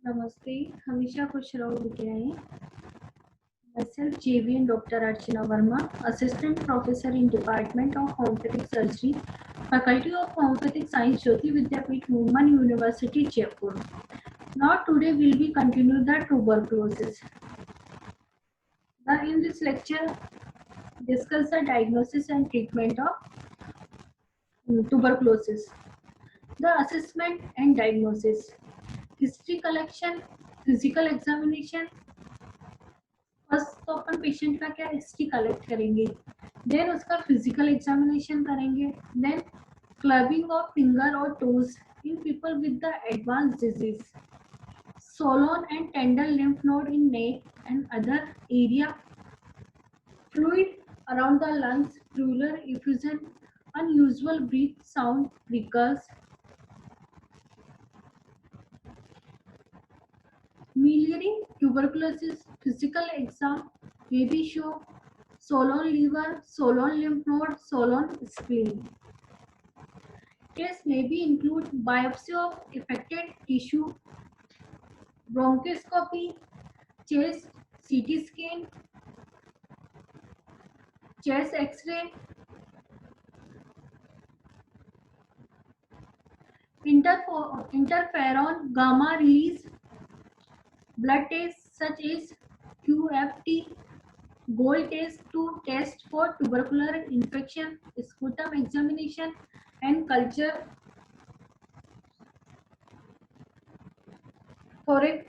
नमस्ते, हमेशा खुश रहो लेके आए। Myself JVN Dr. Archana Verma, Assistant Professor in Department of Homeopathic Surgery, Faculty of Homeopathic Science, Jyoti Vidyapeeth, Women University, Jaipur. Now today we'll be continue the tuberculosis. Now in this lecture, discuss the diagnosis and treatment of tuberculosis. The assessment and diagnosis. History collection, physical examination. First तो अपन patient का क्या history collect करेंगे, then उसका physical examination करेंगे, then clubbing of finger और toes in people with the advance disease, swollen and tender lymph node in neck and other area, fluid around the lungs, pleural effusion, unusual breath sound recurs, miliary tuberculosis physical exam maybe show swollen liver, swollen lymph node, swollen spleen. Tests may be include biopsy of affected tissue, bronchoscopy, chest CT scan, chest X-ray, interferon gamma release, blood tests such as QFT, gold test to test for tubercular infection, sputum examination and culture, thoracic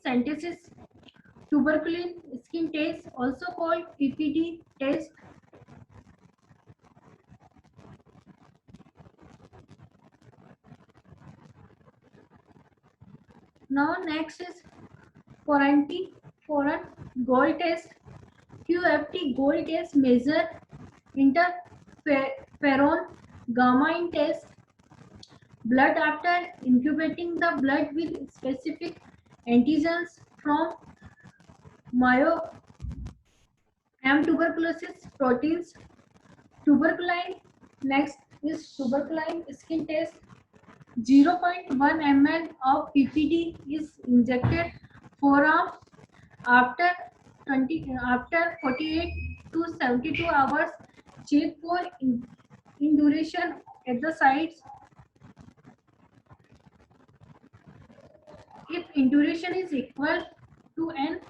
synthesis, tuberculin skin test also called PPD test. Now next is foreign gold test. QFT gold test measure interferon gamma in test blood after incubating the blood with specific antigens from myo M tuberculosis proteins. Tuberculin. Next is tuberculin skin test. 0.1 ml of PPD is injected forearm after 48 to 72 hours. Check for induration at the sites. If induration is equal to n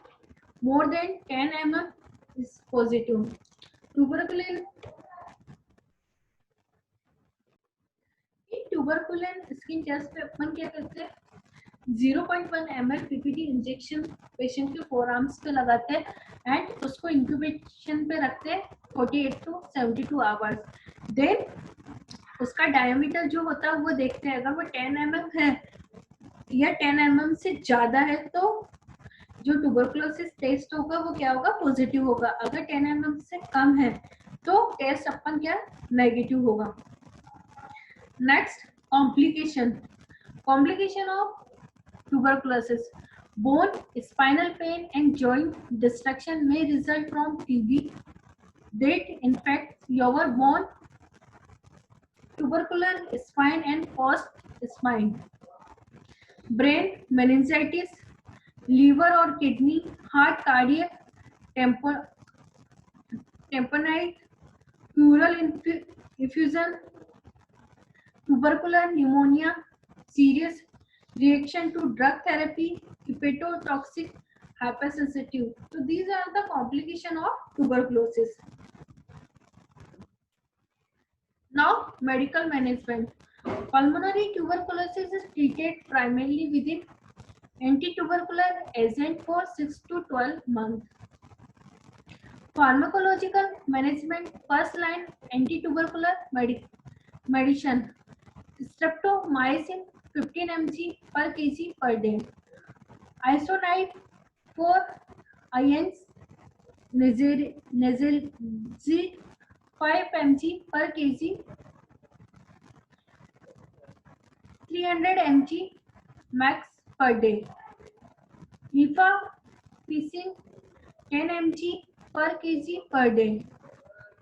more than 10 mm is positive. Tuberculin. Tuberculin skin test पे अपन क्या करते हैं, 0.1 ml PPD injection patient के forearms पे लगाते हैं and उसको इंक्यूबेशन पे रखते हैं 48 टू 72 आवर्स। देन उसका डायमीटर जो होता है वो देखते हैं, अगर वो 10 mm है या 10 mm से ज्यादा है तो जो ट्यूबरकुलोसिस टेस्ट होगा वो क्या होगा, पॉजिटिव होगा। अगर 10 mm से कम है तो टेस्ट अपन क्या, नेगेटिव होगा। Next, complication of tuberculosis. Bone, spinal pain and joint destruction may result from TB that infects your bone, tubercular spine and post spine. Brain, meningitis, liver or kidney, heart, cardiac, tamponade, pleural effusion, tubercular pneumonia, serious reaction to drug therapy, hepatotoxic, hypersensitive. So these are the complications of tuberculosis. Now medical management. Pulmonary tuberculosis is treated primarily with anti-tubercular agent for 6 to 12 months. Pharmacological management. First line anti-tubercular medicine. Streptomycin 15 mg per kg per day. Isoniazid 4 INs. Nazilzid 5 mg per kg. 300 mg max per day. Rifampicin 10 mg per kg per day.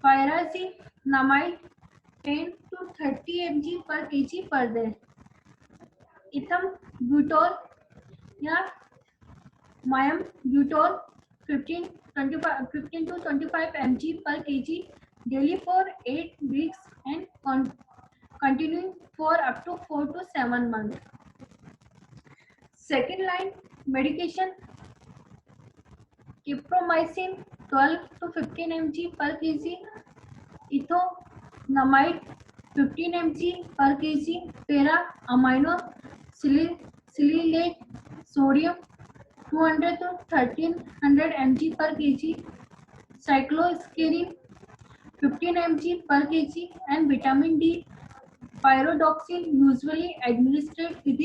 Pyrazinamide 10 to 30 mg per kg per day. इथम ब्यूटोल या मायम ब्यूटोल 15 to 25 mg per kg daily for 8 weeks and continuing for up to 4 to 7 months. Second line medication Cipromycin 12 to 15 mg per kg, ethonamide 15 mg per kg, para-amino acrylate sodium 200 to 1300 mg per kg, cyclosporine 15 mg per kg, and vitamin D pyridoxine usually administered with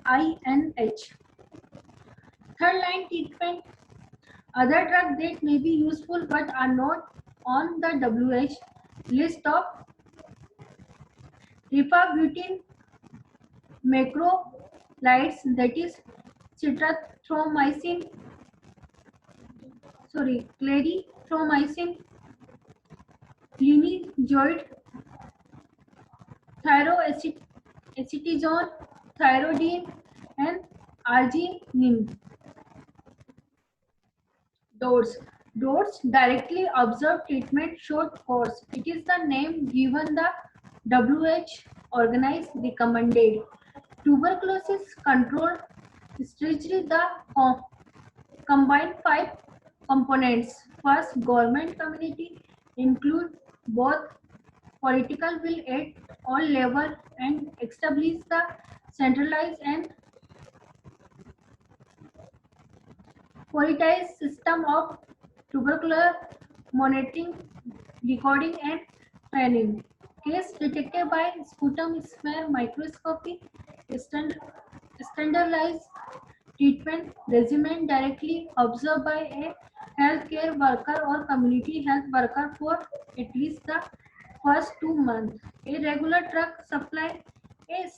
INH. Third line treatment. Other drugs that may be useful but are not on the WHO list of rifabutin macrolides, that is clarithromycin, linezolid, thyroacetazone, thyroidine, and arginine. Dose directly observed treatment short course. It is the name given the WHO organized recommended. Tuberculosis control strategy. The combined 5 components. First, government community include both political will at all level and establish the centralized and prioritized system of tubercular monitoring, recording, and training. Case detected by sputum smear microscopy, standardized treatment regimen directly observed by a healthcare worker or community health worker for at least the first 2 months. A regular drug supply, a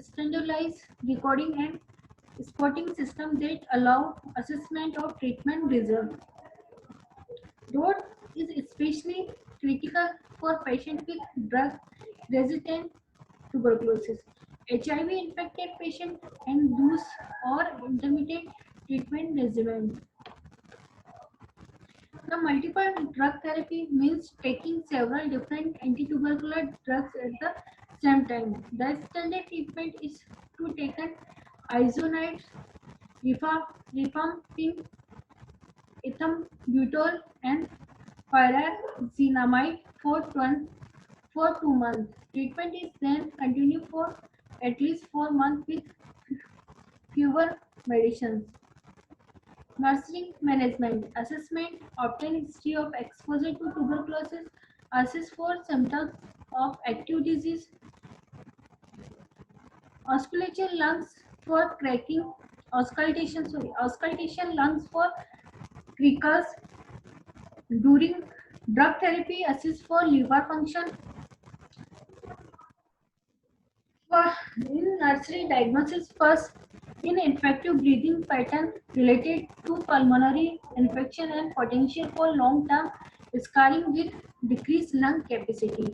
standardized recording and spotting system that allow assessment of treatment result. Dose is especially critical for patients with drug-resistant tuberculosis, HIV infected patients, and those or intermittent treatment regimen. The multiple drug therapy means taking several different anti-tubercular drugs at the same time. The standard treatment is to take an isoniazid, rifampicin, ethambutol, and pyrazinamide for 2 months. Treatment is then continued for at least 4 months with fewer medicines. Nursing management assessment, obtain history of exposure to tuberculosis, assess for symptoms of active disease, auscultation lungs for cracking, auscultation lungs for crickles during drug therapy, assess for liver function. In nursery diagnosis, first in infective breathing pattern related to pulmonary infection and potential for long-term scarring with decreased lung capacity.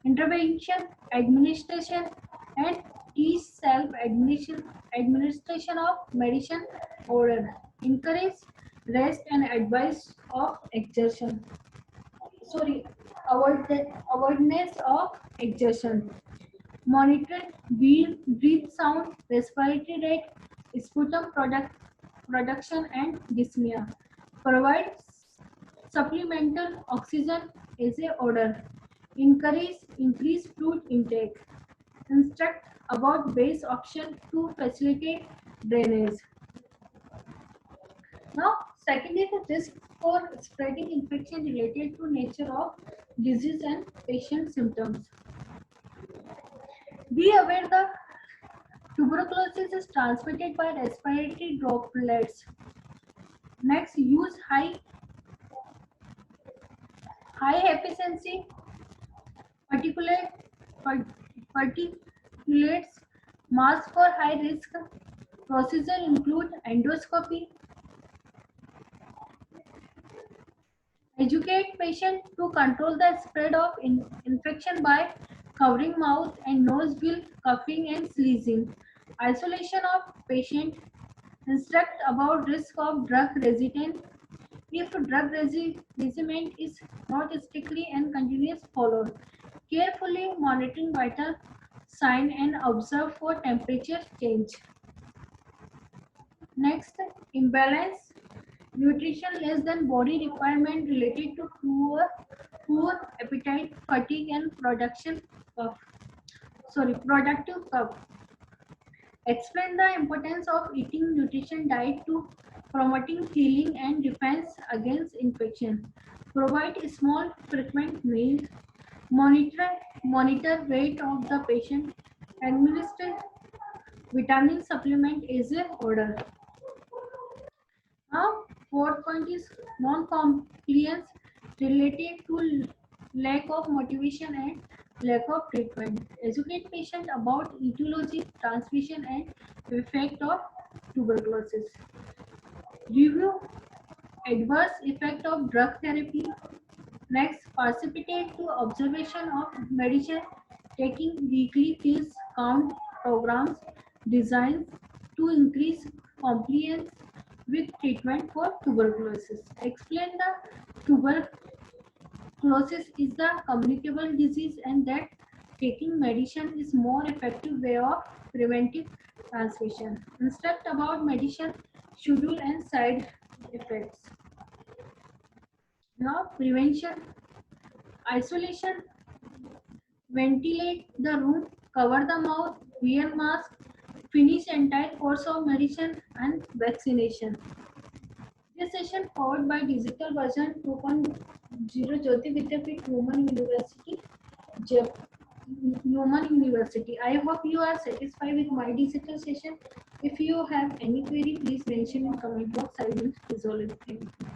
Intervention, administration, and self-administration of medicine order. Encourage rest and advice of exertion. Awareness of exertion. Monitor breathe sound, respiratory rate, sputum production, and dyspnea. Provide supplemental oxygen as a order. Encourage increased fluid intake. Instruct about base option to facilitate drainage. Now, second is the risk for spreading infection related to nature of disease and patient symptoms. Be aware the tuberculosis is transmitted by respiratory droplets. Next, use high efficiency particulates mask for high risk. Procedure include endoscopy, Educate patient to control the spread of infection by covering mouth and nose with coughing and sneezing. Isolation of patient. Instruct about risk of drug resistance. If drug regimen is not strictly and continuous followed, carefully monitoring vital sign and observe for temperature change. Next, imbalance. Nutrition less than body requirement related to poor appetite, fatigue, and productive cough. Explain the importance of eating nutrition diet to promoting healing and defense against infection. Provide small frequent meals. Monitor weight of the patient. Administer vitamin supplement as a order. Now, fourth point is non-compliance related to lack of motivation and lack of treatment. Educate patient about etiology, transmission, and effect of tuberculosis. Review adverse effect of drug therapy. Next, participate to observation of medicine, taking weekly pills count programs designed to increase compliance with treatment for tuberculosis. Explain the tuberculosis is the communicable disease and that taking medicine is more effective way of preventive transmission. Instruct about medicine schedule and side effects. Now, prevention, isolation, ventilate the room, cover the mouth, wear mask, finish entire course of medicine and vaccination. This session powered by digital version 2.0 Jyoti Vidyapeeth Women University, Human University. I hope you are satisfied with my digital session. If you have any query, please mention in comment box. I will resolve it. Thank you.